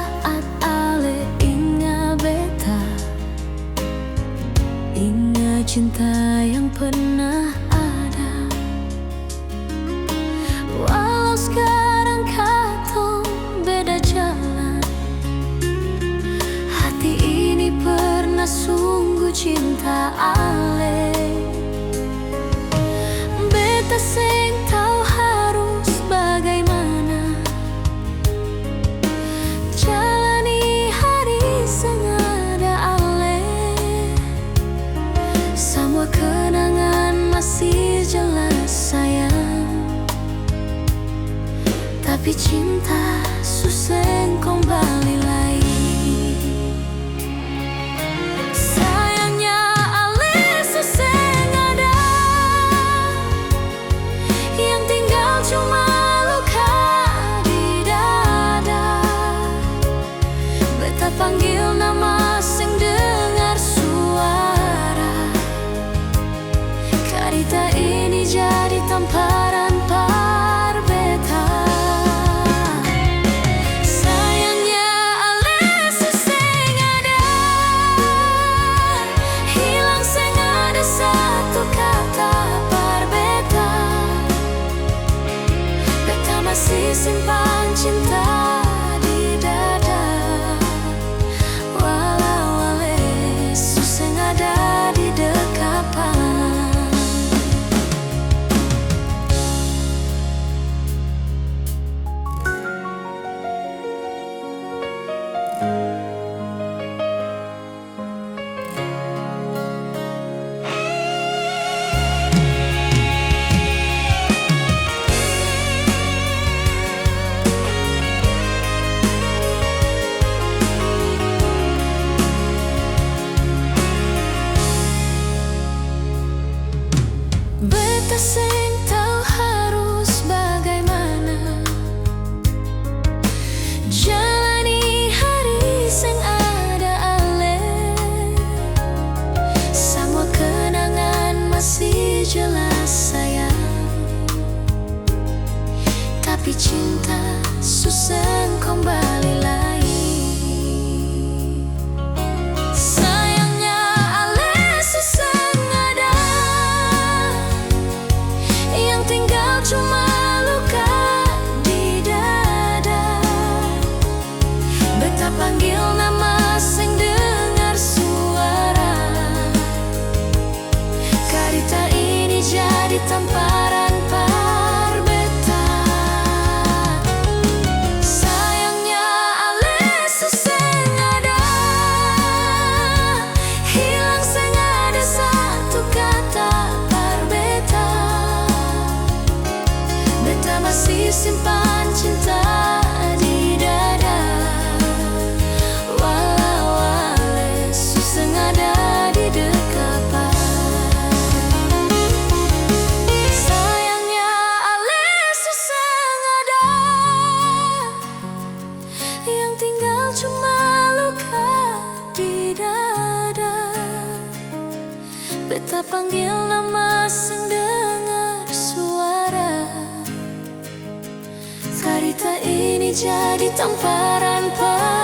saat ale ingat beta, ingat cinta yang pernah ada. Walau sekarang katong beda jalan, hati ini pernah sungguh cinta ale. Beta seng tahu harus bagaimana jalani hari sengada ale. Semua kenangan masih jelas sayang, tapi cinta susah kembali lagi. Cuma luka di dada, beta panggil nama sing dengar suara. Karita ini jadi tamparan par beta. Sayangnya ale seseng ada, hilang seng ada satu kata par beta. Masih simpan cinta di dada, walau ale susah ada di dekapan. Beta seng tahu harus bagaimana jalani hari seng ada ale. Semua kenangan masih jelas sayang, tapi cinta susah kembali lagi. Cuma luka di dada, beta panggil nama sing dengar suara. Karita ini jadi tamparan par beta. Sayangnya ale seseng ada, hilang seng ada satu kata par beta. Beta masih simpan cinta di dada, walau ale susah ada di dekapan. Sayangnya ale susah ada, yang tinggal cuma luka di dada. Beta panggil nama sing dengar suara. Karita ini jadi tamparan par